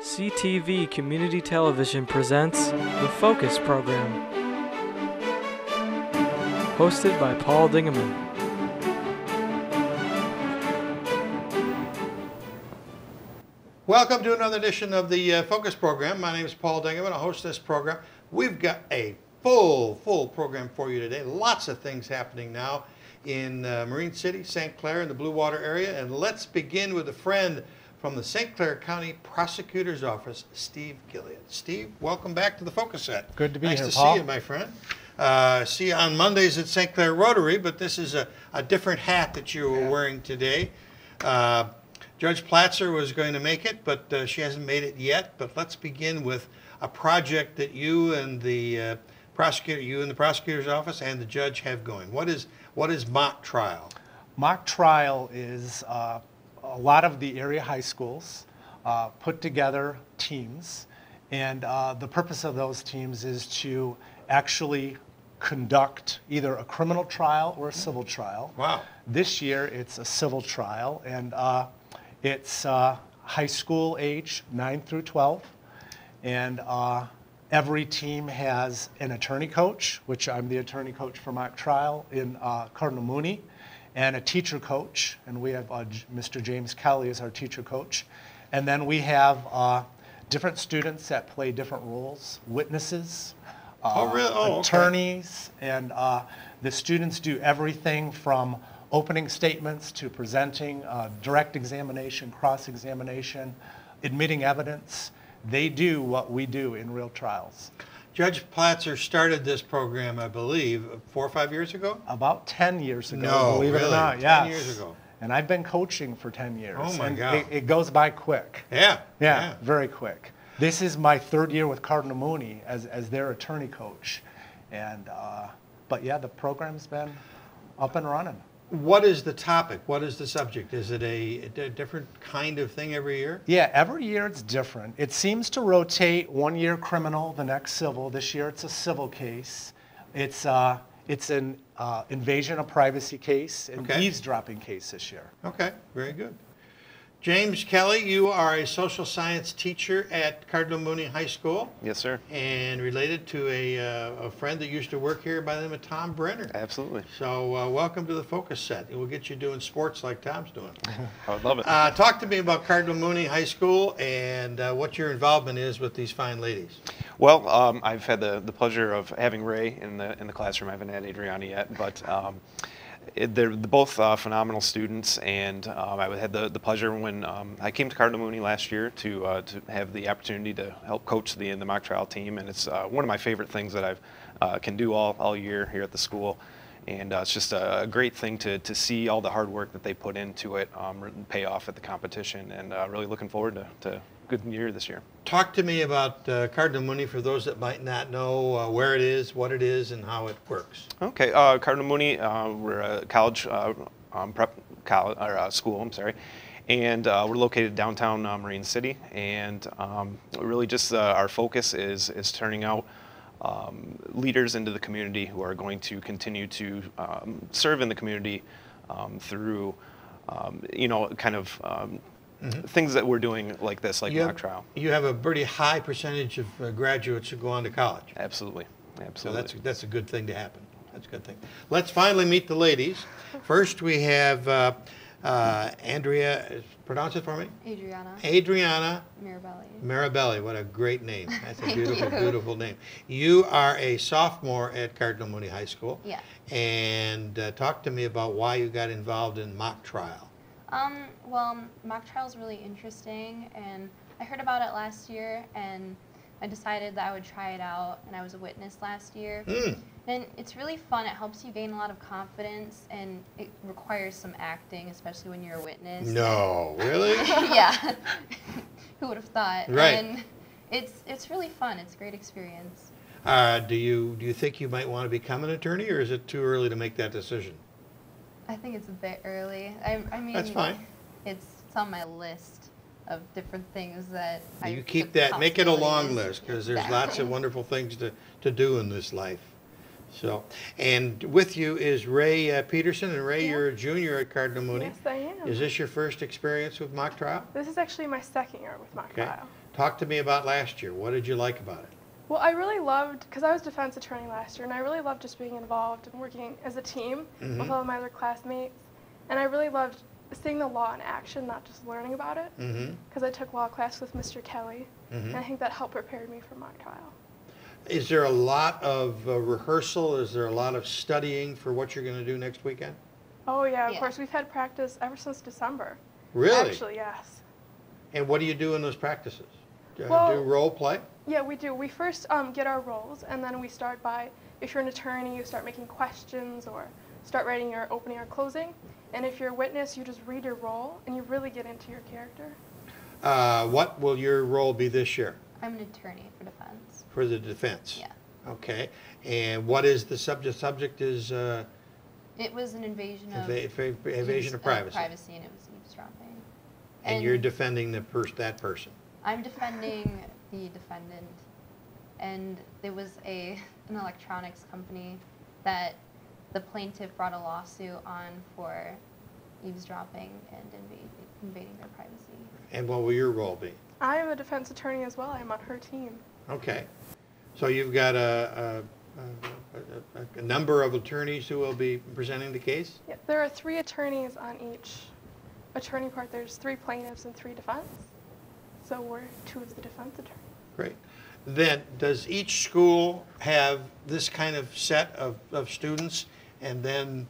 CTV Community Television presents The Focus Program, hosted by Paul Dingeman. Welcome to another edition of the Focus Program. My name is Paul Dingeman. I'll host this program. We've got a full program for you today. Lots of things happening now in Marine City, St. Clair, and the Blue Water area. And let's begin with a friend from the St. Clair County Prosecutor's Office, Steve Gilliard. Steve, welcome back to the Focus Set. Good to be here, Paul. Nice to see you, my friend. See you on Mondays at St. Clair Rotary, but this is a different hat that you were wearing today. Judge Platzer was going to make it, but she hasn't made it yet. But let's begin with a project that you and the prosecutor's office and the judge have going. What is mock trial? Mock trial is a lot of the area high schools put together teams, and the purpose of those teams is to actually conduct either a criminal trial or a civil trial. Wow. This year it's a civil trial, and it's high school age 9 through 12, and every team has an attorney coach, which I'm the attorney coach for mock trial in Cardinal Mooney, and a teacher coach, and we have Mr. James Kelly as our teacher coach. And then we have different students that play different roles, witnesses, attorneys, and the students do everything from opening statements to presenting, direct examination, cross-examination, admitting evidence. They do what we do in real trials. Judge Platzer started this program, I believe, 4 or 5 years ago? About 10 years ago, no, believe really? it or not. 10 years ago. And I've been coaching for 10 years. Oh my and God. It goes by quick. Yeah, very quick. This is my 3rd year with Cardinal Mooney as their attorney coach. And, but yeah, the program's been up and running. What is the topic? What is the subject? Is it a different kind of thing every year? Yeah, every year it's different. It seems to rotate, 1 year criminal, the next civil. This year it's a civil case. It's an invasion of privacy case, an eavesdropping case this year. Okay, very good. James Kelly, you are a social science teacher at Cardinal Mooney High School. Yes, sir. And related to a friend that used to work here by the name of Tom Brenner. Absolutely. So welcome to the Focus Set. We'll get you doing sports like Tom's doing. I would love it. Talk to me about Cardinal Mooney High School and what your involvement is with these fine ladies. Well, I've had the pleasure of having Ray in the classroom. I haven't had Adriana yet, but they're both phenomenal students, and I had the pleasure when I came to Cardinal Mooney last year to have the opportunity to help coach the mock trial team, and it's one of my favorite things that I can do all year here at the school, and it's just a great thing to see all the hard work that they put into it pay off at the competition, and really looking forward to a good year this year. Talk to me about Cardinal Mooney for those that might not know where it is, what it is, and how it works. Okay, Cardinal Mooney, we're a college school, I'm sorry, and we're located downtown Marine City, and really just our focus is turning out leaders into the community who are going to continue to serve in the community through, things that we're doing like this, like mock trial. You have a pretty high percentage of graduates who go on to college. Absolutely. So that's a good thing to happen. That's a good thing. Let's finally meet the ladies. First we have Andrea, pronounce it for me? Adriana Mirabelli. What a great name. That's a beautiful, beautiful name. You are a sophomore at Cardinal Mooney High School. Yeah. And talk to me about why you got involved in mock trial. Well, mock trial is really interesting, and I heard about it last year, and I decided that I would try it out, and I was a witness last year. And it's really fun. It helps you gain a lot of confidence, and it requires some acting, especially when you're a witness. No, really? Yeah. Who would have thought? Right. And it's really fun. It's a great experience. Do you think you might want to become an attorney, or is it too early to make that decision? I think it's a bit early. I mean, that's fine. It's on my list of different things that you keep that. Make it a long list, because there's lots of wonderful things to do in this life. So, and with you is Ray Peterson, and Ray, Yeah. you're a junior at Cardinal Mooney. Yes, I am. Is this your first experience with mock trial? This is actually my second year with mock Okay. trial. Talk to me about last year. What did you like about it? Well, I really loved, because I was defense attorney last year, and I really loved just being involved and working as a team with all of my other classmates. And I really loved seeing the law in action, not just learning about it, because I took law class with Mr. Kelly, and I think that helped prepare me for mock trial. Is there a lot of rehearsal? Is there a lot of studying for what you're going to do next weekend? Oh, yeah, of Yeah. course. We've had practice ever since December. Really? Actually, yes. And what do you do in those practices? Well- Do role play? Yeah, we do. We first get our roles, and then we start by, if you're an attorney, you start making questions or start writing your opening or closing. And if you're a witness, you just read your role, and you really get into your character. What will your role be this year I'm an attorney for defense. for the defense? Yeah. Okay. And what is the subject? Subject is It was an invasion of evasion of privacy. privacy, and it was eavesdropping. And you're defending that person. I'm defending the defendant, and there was an electronics company that the plaintiff brought a lawsuit on for eavesdropping and invading their privacy. And what will your role be? I am a defense attorney as well. I'm on her team. Okay. So you've got a number of attorneys who will be presenting the case? Yeah, there are 3 attorneys on each attorney part. There's 3 plaintiffs and 3 defense. So we're 2 of the defense attorneys. Great. Then, does each school have this kind of set of students, and then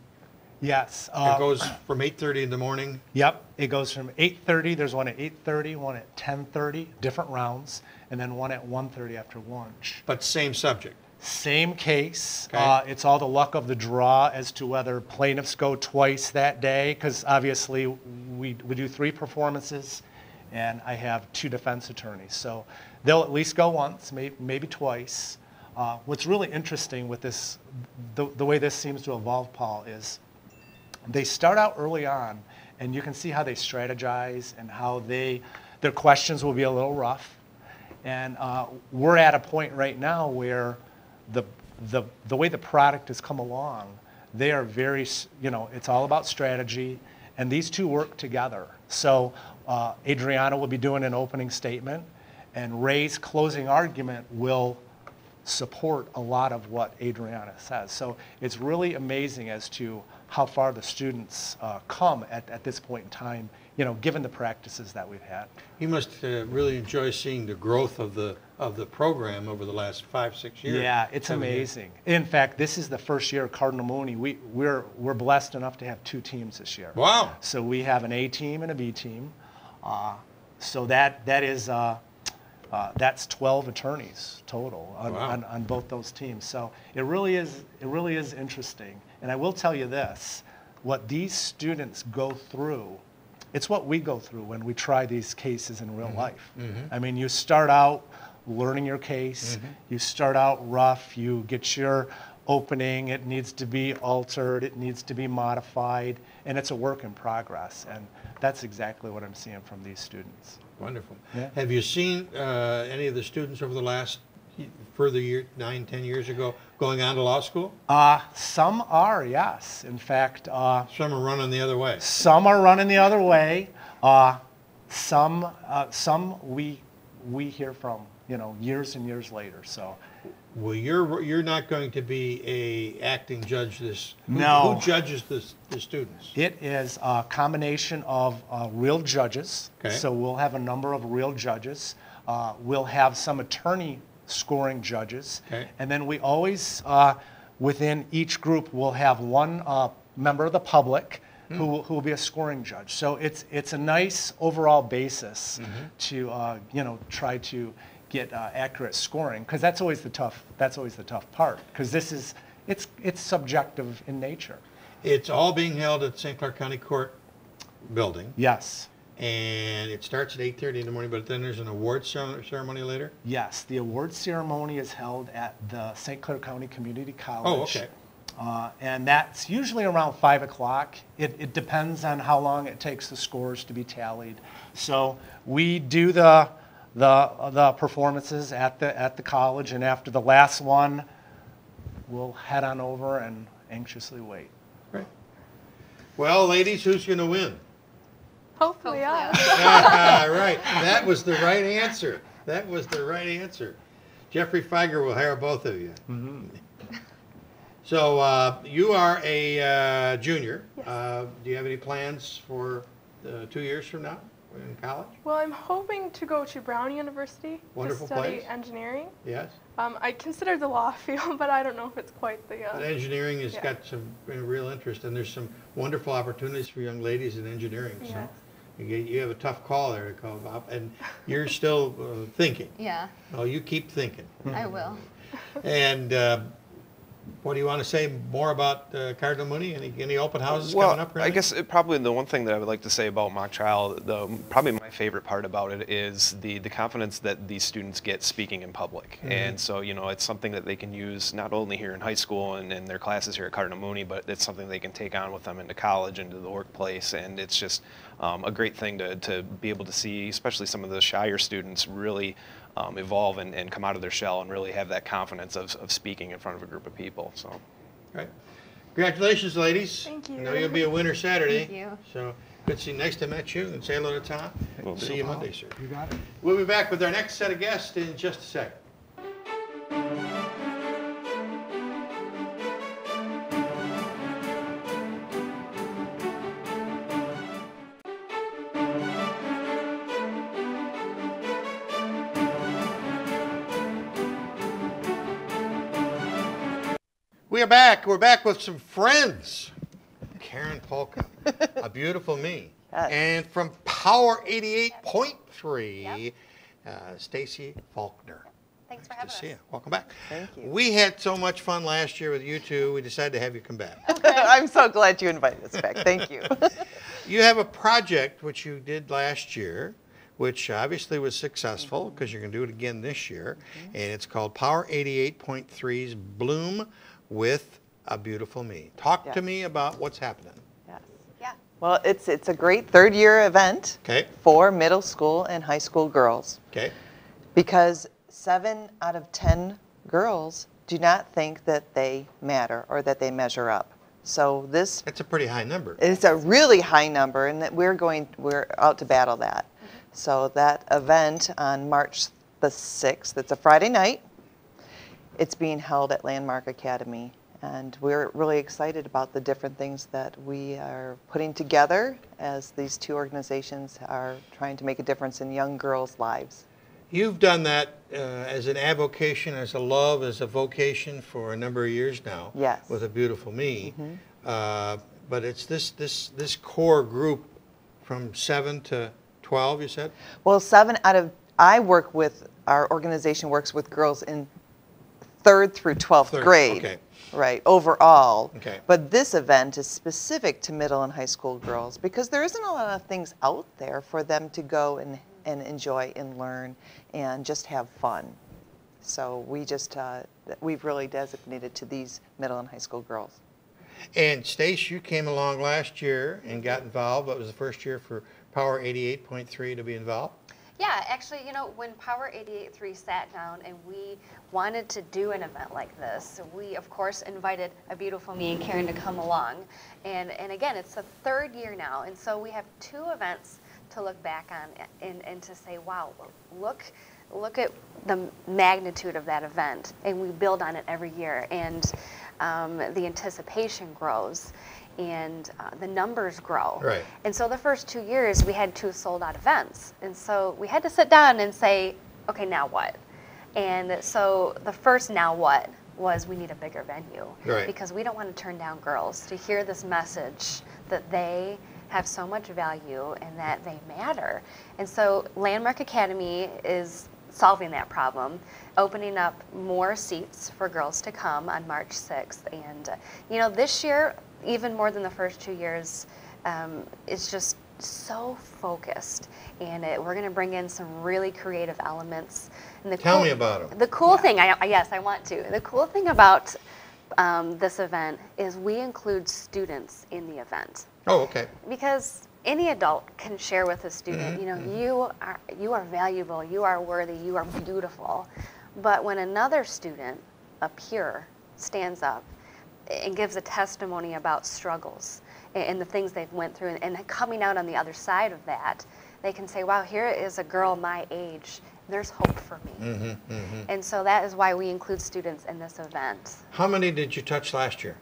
Yes. it goes from 8:30 in the morning? Yep, it goes from 8:30, there's one at 8:30, one at 10:30, different rounds, and then one at 1:30 after lunch. But same subject? Same case. Okay. It's all the luck of the draw as to whether plaintiffs go twice that day, because obviously we do 3 performances, and I have 2 defense attorneys. So they'll at least go once, maybe twice. What's really interesting with this, the way this seems to evolve, Paul, is they start out early on, and you can see how they strategize and how their questions will be a little rough. And we're at a point right now where the way the product has come along, they are very, it's all about strategy, and these 2 work together. So Adriana will be doing an opening statement, and Ray's closing argument will support a lot of what Adriana says. So it's really amazing as to how far the students come at this point in time, given the practices that we've had. You must really enjoy seeing the growth of the program over the last 5-6 years. Yeah, it's 7 years. amazing. In fact, this is the first year at Cardinal Mooney. We're blessed enough to have 2 teams this year. Wow. So we have an A team and a B team. So that's 12 attorneys total Wow. on both those teams. So it really is interesting. And I will tell you this, what these students go through, it's what we go through when we try these cases in real life. I mean, you start out learning your case, you start out rough, you get your opening, it needs to be altered, it needs to be modified, and it's a work in progress. And that's exactly what I'm seeing from these students. Wonderful. Yeah. Have you seen any of the students over the last further year, 9, 10 years ago, going on to law school? Some are, yes. In fact, Some are running the other way. some are running the other way. Some we hear from, years and years later. So Well, you're not going to be a acting judge this. No. Who judges the students? it is a combination of real judges. Okay. So we'll have a number of real judges. We'll have some attorney scoring judges. Okay. And then we always, within each group, we'll have one member of the public who will be a scoring judge. So it's a nice overall basis to try to get accurate scoring, because that's always the tough part, because it's subjective in nature. It's all being held at St. Clair County Court building, Yes. and it starts at 8:30 in the morning, but then there's an award ceremony later? Yes, the award ceremony is held at the St. Clair County Community College. Oh, okay. And that's usually around 5 o'clock. It depends on how long it takes the scores to be tallied. So we do the performances at the college, and after the last one, we'll head on over and anxiously wait. Right. Well, ladies, who's going to win? Hopefully us. Right. That was the right answer. That was the right answer. Jeffrey Feiger will hire both of you. Mm-hmm. So you are a junior. Yes. Do you have any plans for 2 years from now in college? Well, I'm hoping to go to Brown University Wonderful to study place. engineering. Yes. I consider the law field, but I don't know if it's quite the. But engineering has yeah. got some real interest, and there's some wonderful opportunities for young ladies in engineering. So Yes. you have a tough call there to call about, and you're still thinking. Yeah, Oh, you keep thinking. I will. And what do you want to say more about Cardinal Mooney? Any open houses Well, coming up? Really? I guess probably the one thing that I would like to say about mock trial, probably my favorite part about it is the confidence that these students get speaking in public. Mm-hmm. And so, it's something that they can use not only here in high school and in their classes here at Cardinal Mooney, but it's something they can take on with them into college, into the workplace. And it's just a great thing to be able to see, especially some of the shyer students really evolve and come out of their shell and really have that confidence of speaking in front of a group of people. So, Right. Congratulations, ladies. Thank you. I know you'll be a winner Saturday. Thank you. So good to see you. Nice to meet you, and say hello to Tom. Will do. See you Monday, sir. You got it. We'll be back with our next set of guests in just a second. We are back. We're back with some friends. Karen Polka, A Beautiful Me. Yes. And from Power 88.3, Stacy Faulkner. Thanks for Good having to us. see you. Welcome back. Thank you. We had so much fun last year with you two, we decided to have you come back. I'm so glad you invited us back. Thank you. You have a project which you did last year, which obviously was successful because you're going to do it again this year. And it's called Power 88.3's Bloom with A Beautiful Me. Talk to Yes. me about what's happening. Yes. Yeah. Well, it's a great third-year event Okay. for middle school and high school girls Okay. because 7 out of 10 girls do not think that they matter or that they measure up. So this That's a pretty high number. is a really high number, and that we're out to battle that. So that event on March the 6th, it's a Friday night. It's being held at Landmark Academy, and we're really excited about the different things that we are putting together as these two organizations are trying to make a difference in young girls' lives. You've done that as an avocation, as a love, as a vocation for a number of years now. Yes. With A Beautiful Me. But it's this core group from 7 to 12, you said? Well, our organization works with girls in 3rd through 12th Third, grade. okay. Right, overall. Okay. But this event is specific to middle and high school girls because there isn't a lot of things out there for them to go and enjoy and learn and just have fun. So we've really designated to these middle and high school girls. And Stace, you came along last year and got involved. What was the first year for Power 88.3 to be involved? Yeah, actually, when Power 88.3 sat down and we wanted to do an event like this, we, of course, invited A Beautiful Me and Karen to come along. And again, it's the 3rd year now, and so we have 2 events to look back on and to say, wow, look at the magnitude of that event. And we build on it every year, and the anticipation grows. And the numbers grow. Right. And so the first 2 years, we had 2 sold-out events. And so we had to sit down and say, okay, now what? And so the first now what was we need a bigger venue. Right. Because we don't want to turn down girls to hear this message that they have so much value and that they matter. And so Landmark Academy is solving that problem, opening up more seats for girls to come on March 6th. And, this year, even more than the first 2 years, it's just so focused. And we're going to bring in some really creative elements. And Tell me about them. The cool thing, yes, I want to. The cool thing about this event is we include students in the event. Oh, okay. Because any adult can share with a student, you are valuable, you are worthy, you are beautiful. But when another student, a peer, stands up and gives a testimony about struggles and the things they've went through, and coming out on the other side of that, they can say, wow, here is a girl my age. There's hope for me. And so that is why we include students in this event. How many did you touch last year?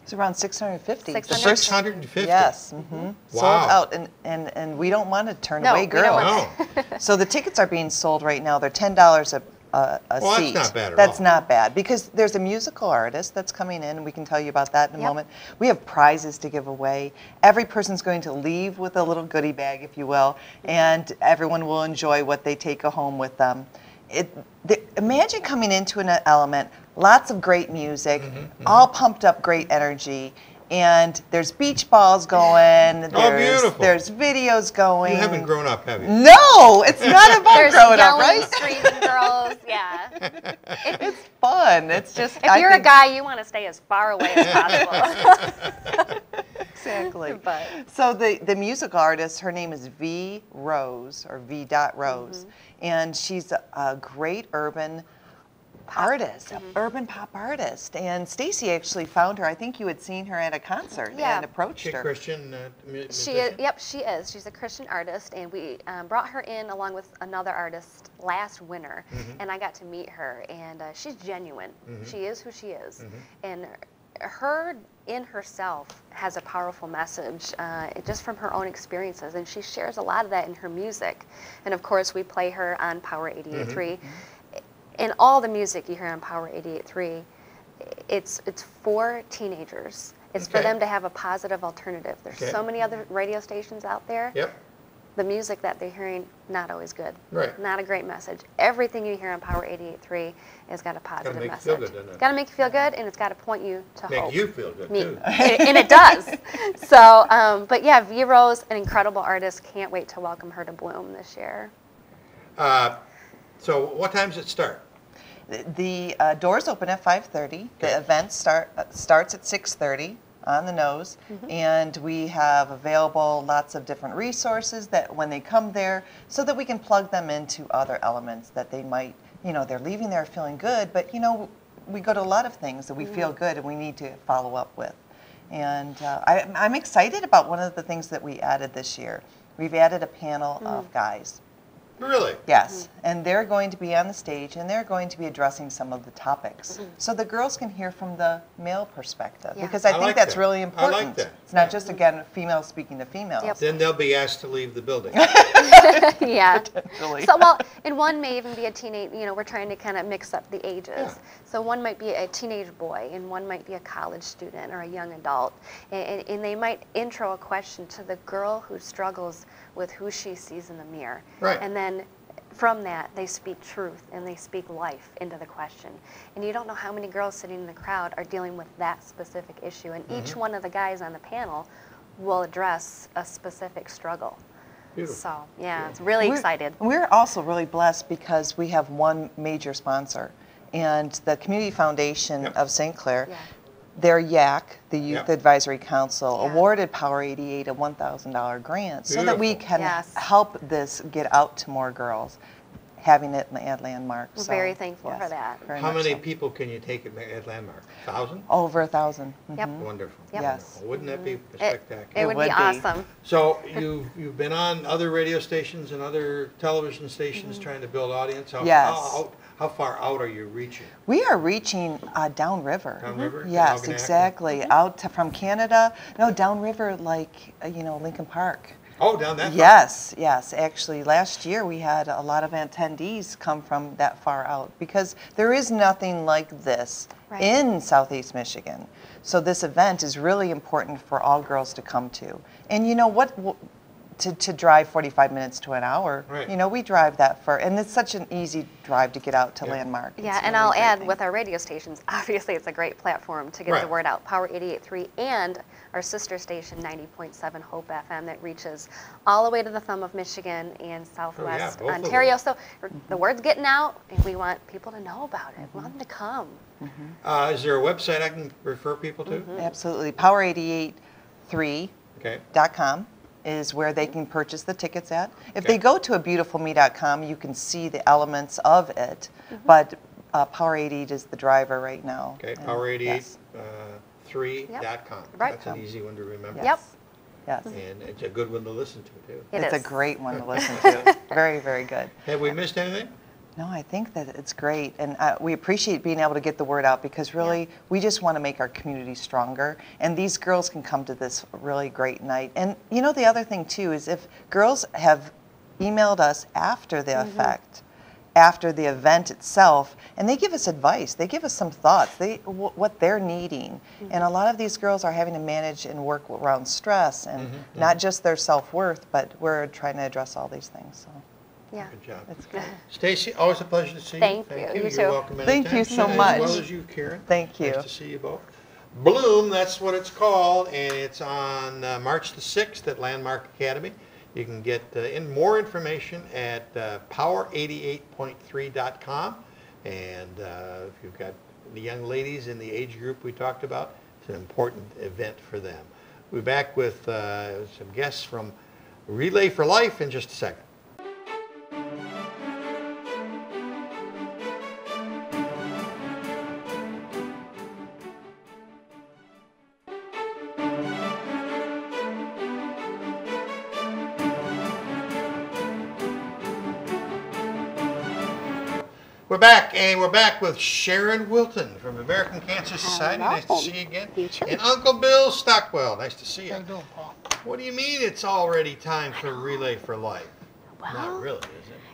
It's around 650. 650? Yes. Wow. Sold out, and we don't want to turn away girls. So the tickets are being sold right now. They're $10 a seat. That's not bad at all. That's not bad, because there's a musical artist that's coming in, and we can tell you about that in a moment. We have prizes to give away. Every person's going to leave with a little goodie bag, if you will, and everyone will enjoy what they take home with them. Imagine coming into an element, lots of great music, all pumped up, great energy, and there's beach balls going. Beautiful. There's videos going. You haven't grown up, have you? No, it's not about growing up, right? There's screaming girls, yeah. It's fun. It's just. If you're a guy, you want to stay as far away as possible. Exactly. But. So the musical artist, her name is V. Rose, or V. Rose, and she's a great urban artist, urban pop artist. And Stacy actually found her. I think you had seen her at a concert and approached her. Christian She is. Yep, she is. She's a Christian artist, and we brought her in along with another artist last winter, and I got to meet her, and she's genuine. She is who she is, and her in herself has a powerful message just from her own experiences, and she shares a lot of that in her music. And of course, we play her on Power 88.3. And all the music you hear on Power 88.3, it's for teenagers. It's for them to have a positive alternative. There's so many other radio stations out there. The music that they're hearing, not always good. Not a great message. Everything you hear on Power 88.3 has got a positive message. It's got to make you feel good, and it's got to point you to hope. Make you feel good, too. And it does. So, but yeah, V. Rose, an incredible artist. Can't wait to welcome her to Bloom this year. So what time does it start? The doors open at 5:30. The event starts at 6:30 on the nose, and we have available lots of different resources that when they come there, so that we can plug them into other elements that they might, they're leaving there feeling good, but we go to a lot of things that we feel good and we need to follow up with. And I'm excited about one of the things that we added this year. We've added a panel of guys. Really? Yes, and they're going to be on the stage, and they're going to be addressing some of the topics, so the girls can hear from the male perspective, because I think that's really important. I like that. It's not just, again, females speaking to females. Then they'll be asked to leave the building. Yeah. Potentially. So, well, and one may even be a teenage, we're trying to kind of mix up the ages. So one might be a teenage boy, and one might be a college student or a young adult, and they might intro a question to the girl who struggles with who she sees in the mirror. And then from that, they speak truth and they speak life into the question. And you don't know how many girls sitting in the crowd are dealing with that specific issue. And each one of the guys on the panel will address a specific struggle. Beautiful. So, yeah, it's really excited. We're also really blessed because we have one major sponsor, and the Community Foundation of St. Clair. Their YAC, the Youth Advisory Council, awarded Power 88 a $1,000 grant so that we can help this get out to more girls, having it at Landmark. We're very thankful for that. How many people can you take at Landmark? 1,000? Over 1,000. Wonderful. Yes. Wouldn't that be spectacular? It would be awesome. So you've been on other radio stations and other television stations trying to build audience. How far out are you reaching? We are reaching downriver. Downriver? Yes, exactly. From Canada. No, downriver, like Lincoln Park. Oh, down that far? Yes, yes. Actually, last year we had a lot of attendees come from that far out, because there is nothing like this in Southeast Michigan. So this event is really important for all girls to come to. And you know what? To drive 45 minutes to an hour, we drive that far, and it's such an easy drive to get out to Landmark. Yeah, and I'll add, with our radio stations, obviously it's a great platform to get the word out. Power 88.3 and our sister station 90.7 Hope FM that reaches all the way to the thumb of Michigan and Southwest Ontario. So the word's getting out, and we want people to know about it. We want them to come. Is there a website I can refer people to? Absolutely. Power883.com. is where they can purchase the tickets at. If they go to abeautifulme.com, you can see the elements of it. But Power88 is the driver right now. Okay, And power88.3.com. Yep. That's an easy one to remember. Yep. Yes. And it's a good one to listen to, too. It's a is. great one to listen to. Very, very good. Have we missed anything? No, I think that it's great, and we appreciate being able to get the word out because really, we just want to make our community stronger, and these girls can come to this really great night. And you know, the other thing too is if girls have emailed us after the after the event itself, and they give us advice, they give us some thoughts, what they're needing, and a lot of these girls are having to manage and work around stress and not just their self-worth, but we're trying to address all these things. So. Yeah. Good job. It's good. Stacy, always a pleasure to see you. Thank you. You You're too. welcome Thank anytime. you so As much. well as you, Karen. Thank you. Nice to see you both. Bloom, that's what it's called, and it's on March the 6th at Landmark Academy. You can get more information at power88.3.com. And if you've got the young ladies in the age group we talked about, it's an important event for them. We'll be back with some guests from Relay for Life in just a second. We're back, and we're back with Sharon Wilton from American Cancer Society. Hello. Nice to see you again. You too. And Uncle Bill Stockwell. Nice to see you. How you doing, Paul? What do you mean it's already time for Relay for Life? Well, Not really, is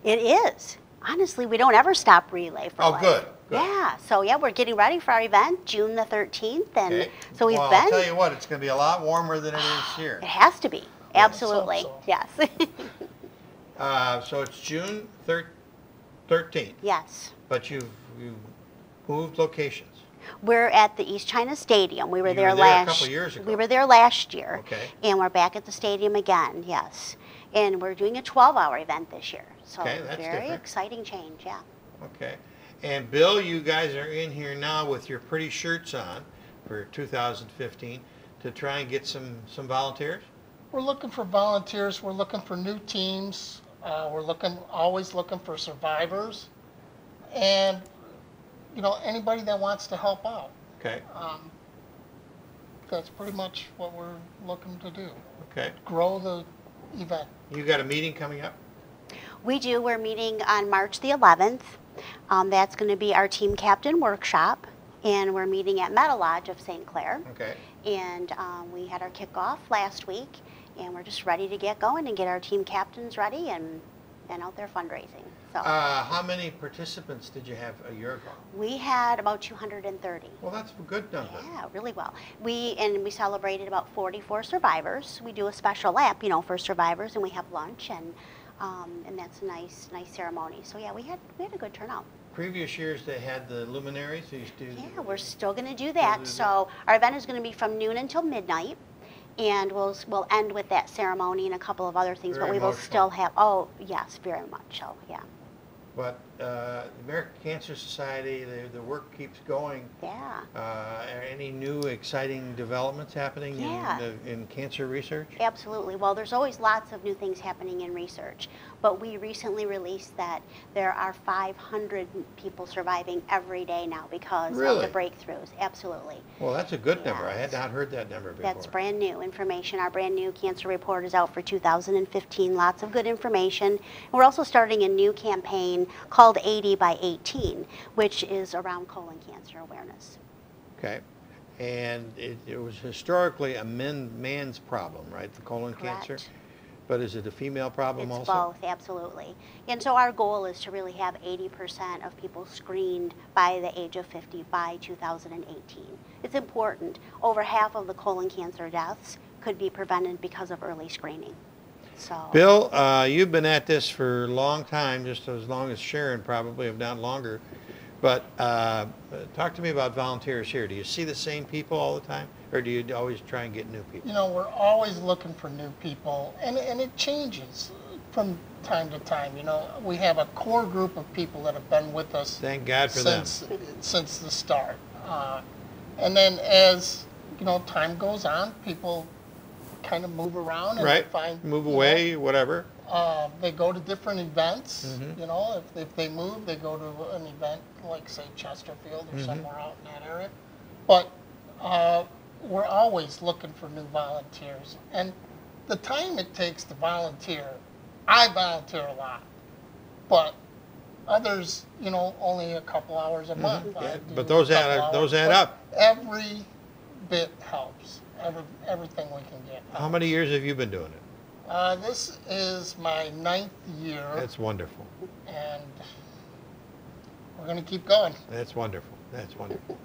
it? it is. Honestly, we don't ever stop Relay for Oh, Life. good. Good. Yeah, so yeah, we're getting ready for our event, June the 13th, and Okay. so we've Well, been. I'll tell you what, it's going to be a lot warmer than it is here. It has to be, absolutely, so. yes. So it's June 13th, Yes. but you've moved locations. We're at the East China Stadium. We were You there were there a last. couple years ago. We were there last year. Okay. And we're back at the stadium again. Yes. And we're doing a 12-hour event this year. So Okay, that's very different. exciting change. Yeah. Okay. And Bill, you guys are in here now with your pretty shirts on for 2015 to try and get some volunteers? We're looking for volunteers. We're looking for new teams. We're always looking for survivors, and you know, anybody that wants to help out. Okay. That's pretty much what we're looking to do. Okay. Grow the event. You got a meeting coming up? We do. We're meeting on March the 11th. That's going to be our team captain workshop, and we're meeting at Meadow Lodge of St. Clair. Okay. And we had our kickoff last week, and we're just ready to get going and get our team captains ready and out there fundraising. So How many participants did you have a year ago? we had about 230. Well, that's a good number. Yeah, really well. We celebrated about 44 survivors. We do a special lap, for survivors, and we have lunch, and that's a nice ceremony. So yeah, we had a good turnout. Previous years they had the luminaries. They used to Yeah, we're still going to do that. So our event is going to be from noon until midnight, and we'll end with that ceremony and a couple of other things. Very but we will emotional. still have. Oh yes, very much so. Yeah. But the American Cancer Society, the work keeps going. Yeah. Are any new exciting developments happening Yeah. in cancer research? Absolutely. Well, there's always lots of new things happening in research, but we recently released that there are 500 people surviving every day now because Really? of the breakthroughs. Absolutely. Well, that's a good number. I Yes. had not heard that number before. That's brand new information. Our brand new cancer report is out for 2015. Lots of good information. And we're also starting a new campaign called 80 by 18, which is around colon cancer awareness. Okay. And it was historically a man's problem, right? The colon cancer? Correct. But is it a female problem It's also? both, absolutely. And so our goal is to really have 80% of people screened by the age of 50 by 2018. It's important. Over half of the colon cancer deaths could be prevented because of early screening. So. Bill, you've been at this for a long time, just as long as Sharon probably, if not longer. But talk to me about volunteers here. Do you see the same people all the time, or do you always try and get new people? You know, we're always looking for new people, and it changes from time to time. You know, we have a core group of people that have been with us Thank God for them. since the start. And then as, time goes on, people kind of move around and Right. find Move away, whatever. They go to different events. You know, if they move, they go to an event like, say, Chesterfield or somewhere out in that area. But we're always looking for new volunteers. And the time it takes to volunteer, I volunteer a lot, but others, you know, only a couple hours a month. Yeah, but those add up. Every bit helps. Everything we can get helps. How many years have you been doing it? This is my 9th year. That's wonderful. And we're going to keep going. That's wonderful. That's wonderful.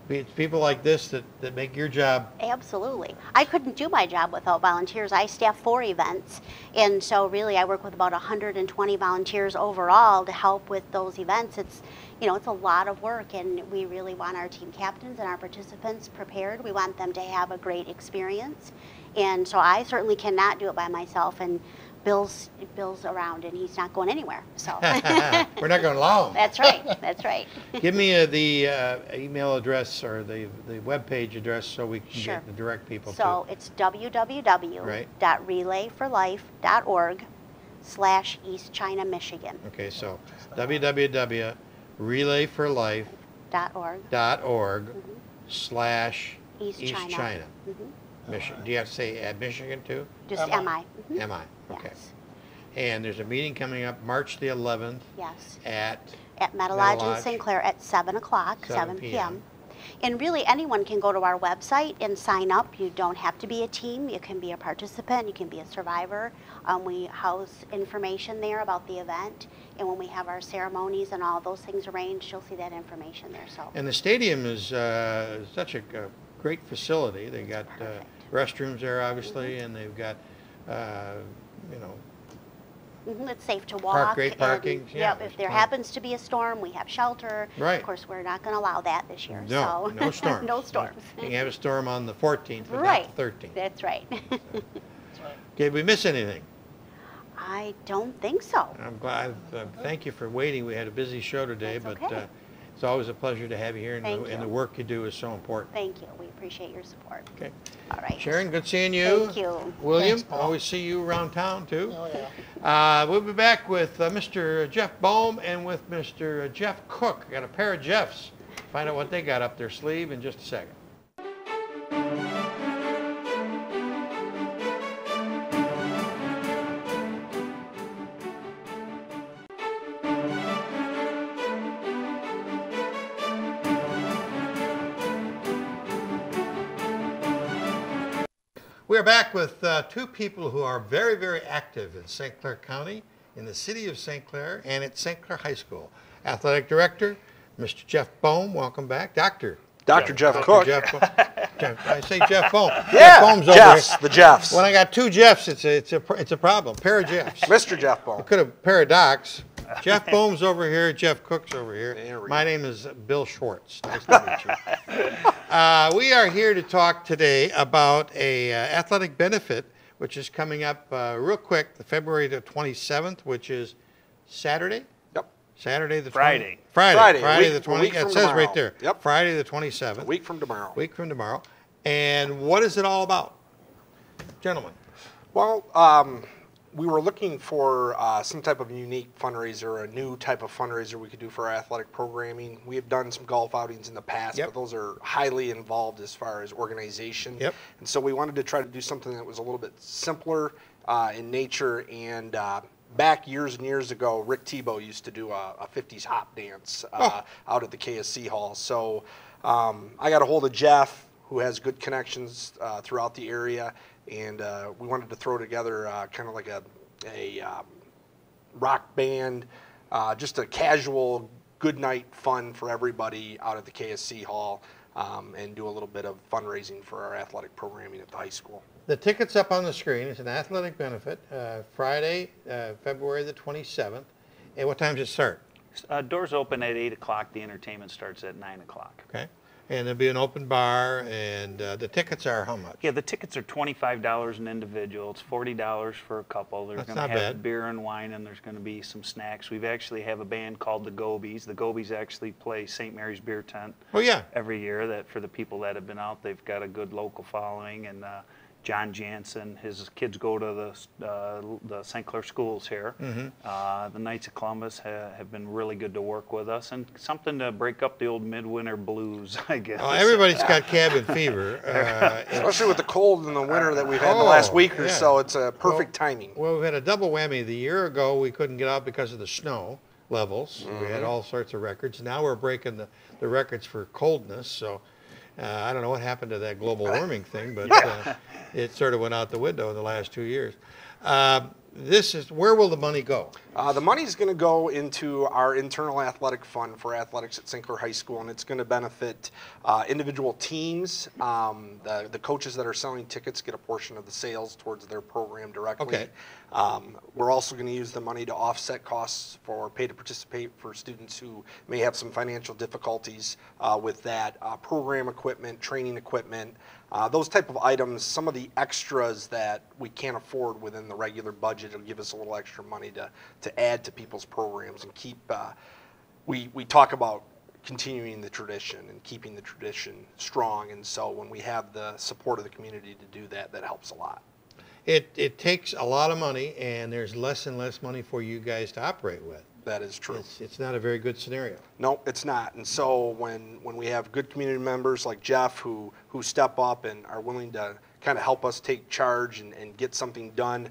It's people like this that make your job. Absolutely. I couldn't do my job without volunteers. I staff 4 events, and so really I work with about 120 volunteers overall to help with those events. It's, you know, it's a lot of work, and we really want our team captains and our participants prepared. We want them to have a great experience, and so I certainly cannot do it by myself. And Bill's around, and he's not going anywhere. So we're not going to allow him. That's right. That's right. Give me the email address or the web page address so we can Sure. get the direct people So it's www.relayforlife.org/East China, Michigan. Okay, so www.relayforlife.org/East China. Michigan. Do you have to say at Michigan too? Just MI. MI. Okay. Yes. And there's a meeting coming up March the 11th Yes. at Meadow Lodge Lodge. in St. Clair at 7 o'clock, 7 7 p.m. And really anyone can go to our website and sign up. You don't have to be a team. You can be a participant. You can be a survivor. We house information there about the event. And when we have our ceremonies and all those things arranged, you'll see that information there. So. And the stadium is such a great facility. They got restrooms there, obviously, and they've got, you know, it's safe to walk. Great parking. And, yeah, if there happens to be a storm, we have shelter. Right. Of course, we're not going to allow that this year. No, so. no storms. No storms. You can have a storm on the 14th, but Right. not the 13th. That's right. Okay, did we miss anything? I don't think so. I'm glad. Thank you for waiting. We had a busy show today, That's but okay. it's always a pleasure to have you here, Thank and you. the work you do is so important. Thank you. We appreciate your support. Okay. All right. Sharon, good seeing you. Thank you. William, Thanks, Paul. always see you around town too. Oh, yeah. We'll be back with Mr. Jeff Bohm and with Mr. Jeff Cook. Got a pair of Jeffs. Find out what they got up their sleeve in just a second. We are back with 2 people who are very, very active in St. Clair County, in the city of St. Clair, and at St. Clair High School. Athletic Director, Mr. Jeff Bohm, welcome back. Dr. Jeff Cook. Jeff, I say Jeff Bohm. Yeah, Jeff Bohm's over Jeffs, here. the Jeffs. When I got 2 Jeffs, it's a problem. Pair of Jeffs. Mr. Jeff Bohm. I could have pair of docs. Jeff Bohm's over here. Jeff Cook's over here. There we My go. name is Bill Schwartz. Nice to meet you. We are here to talk today about a athletic benefit, which is coming up real quick, the February the 27th, which is Saturday. Yep. Saturday the 20th. Friday. Friday Week- the a 20th. week It from says right tomorrow. there. Yep. Friday the 27th. A week from tomorrow. Week from tomorrow. And what is it all about? Gentlemen. Well, we were looking for some type of unique fundraiser, a new type of fundraiser we could do for our athletic programming. We have done some golf outings in the past, Yep. but those are highly involved as far as organization. Yep. And so we wanted to try to do something that was a little bit simpler in nature. And back years and years ago, Rick Tebow used to do a 50s hop dance out at the KSC Hall. So I got a hold of Jeff, who has good connections throughout the area, and we wanted to throw together kind of like a rock band, just a casual, good night fun for everybody out at the KSC Hall, and do a little bit of fundraising for our athletic programming at the high school. The ticket's up on the screen. It's an athletic benefit. Friday, February the 27th. And what time does it start? Doors open at 8 o'clock. The entertainment starts at 9 o'clock. Okay. And there'll be an open bar, and the tickets are how much? Yeah, the tickets are $25 an individual. It's $40 for a couple. There's That's going to not have bad. beer and wine, and there's going to be some snacks. We've actually have a band called the Gobies. The Gobies actually play St. Mary's Beer Tent Oh, yeah. every year. That for the people that have been out, they've got a good local following, and John Jansen, his kids go to the St. Clair schools here. The Knights of Columbus have been really good to work with us, and something to break up the old midwinter blues, I guess. Oh, everybody's got cabin fever. Especially with the cold in the winter that we've had the last week or so, it's a perfect timing. Well, we had a double whammy. The year ago, we couldn't get out because of the snow levels. We had all sorts of records. Now we're breaking the records for coldness, so I don't know what happened to that global warming thing, but it sort of went out the window in the last 2 years. Where will the money go? The money's going to go into our internal athletic fund for athletics at St. Clair High School, and it's going to benefit individual teams. The coaches that are selling tickets get a portion of the sales towards their program directly. Okay. We're also going to use the money to offset costs for pay to participate for students who may have some financial difficulties with that. Program equipment, training equipment, those type of items, some of the extras that we can't afford within the regular budget will give us a little extra money to add to people's programs and keep, we talk about continuing the tradition and keeping the tradition strong, and so when we have the support of the community to do that, that helps a lot. It takes a lot of money, and there's less and less money for you guys to operate with. That is true. It's not a very good scenario. No, it's not. And so when we have good community members like Jeff who step up and are willing to kind of help us take charge and get something done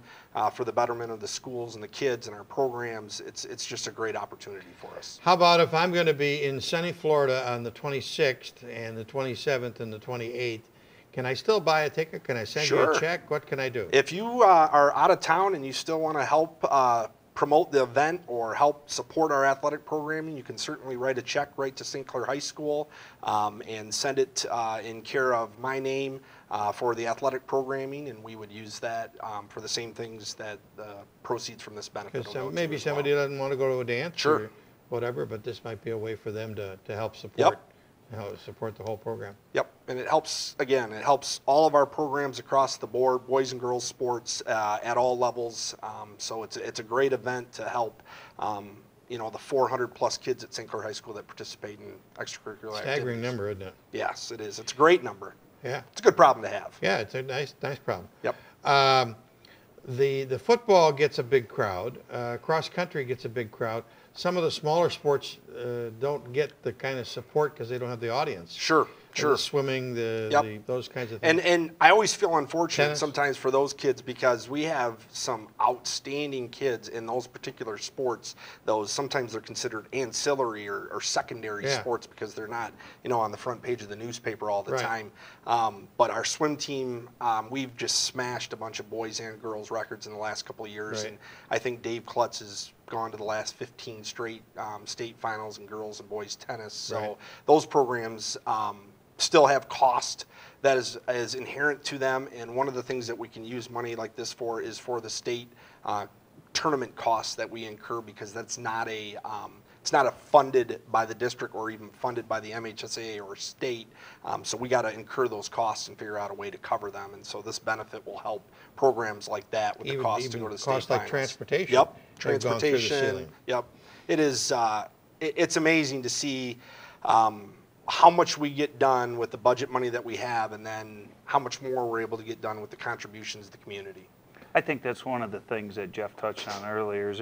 for the betterment of the schools and the kids and our programs, it's just a great opportunity for us. How about if I'm going to be in sunny Florida on the 26th and the 27th and the 28th? Can I still buy a ticket? Can I send you a check? What can I do? If you are out of town and you still want to help promote the event or help support our athletic programming, you can certainly write a check right to St. Clair High School and send it in care of my name for the athletic programming, and we would use that for the same things that the proceeds from this benefit will go to maybe somebody doesn't want to go to a dance or whatever, but this might be a way for them to help support. Support the whole program. Yep, and it helps, again, it helps all of our programs across the board, boys and girls sports at all levels. So it's a great event to help, the 400 plus kids at St. Clair High School that participate in extracurricular activities. Staggering number, isn't it? Yes, it is. It's a great number. Yeah. It's a good problem to have. Yeah, it's a nice problem. Yep. The football gets a big crowd. Cross country gets a big crowd. Some of the smaller sports don't get the kind of support because they don't have the audience. Sure. The swimming, those kinds of things. And I always feel unfortunate sometimes for those kids because we have some outstanding kids in those particular sports. Sometimes they're considered ancillary or secondary sports because they're not, on the front page of the newspaper all the time. But our swim team, we've just smashed a bunch of boys and girls records in the last couple of years, and I think Dave Klutz has gone to the last 15 straight state finals in girls and boys tennis. So those programs still have cost that is inherent to them, and one of the things that we can use money like this for is for the state tournament costs that we incur, because that's not it's not funded by the district or even funded by the MHSAA or state. So we got to incur those costs and figure out a way to cover them. And so this benefit will help programs like that with the cost to go to the state costs like finals. Transportation. Yep, transportation. Yep, it is. It's amazing to see how much we get done with the budget money that we have, and then how much more we're able to get done with the contributions of the community. I think that's one of the things that Jeff touched on earlier. Is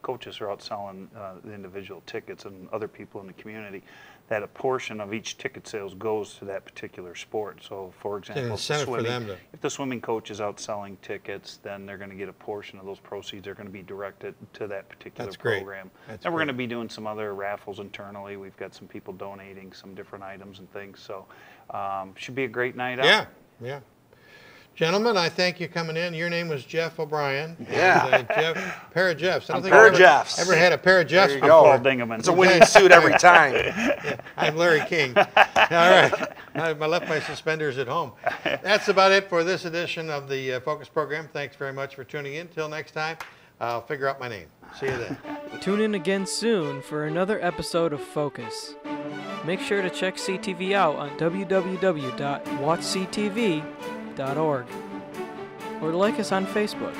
coaches are out selling the individual tickets, and other people in the community, that a portion of each ticket sales goes to that particular sport. So, for example, if the swimming coach is out selling tickets, then they're going to get a portion of those proceeds. They're going to be directed to that particular program. And we're going to be doing some other raffles internally. We've got some people donating some different items and things. So, should be a great night out. Yeah. Gentlemen, I thank you coming in. Your name was Jeff O'Brien. Yeah. Pair of Jeffs. I don't think I've ever had a pair of Jeffs before. Paul Dingaman. It's a winning suit every time. I'm Larry King. All right. I left my suspenders at home. That's about it for this edition of the Focus program. Thanks very much for tuning in. Till next time, I'll figure out my name. See you then. Tune in again soon for another episode of Focus. Make sure to check CTV out on www.watchctv.org or like us on Facebook.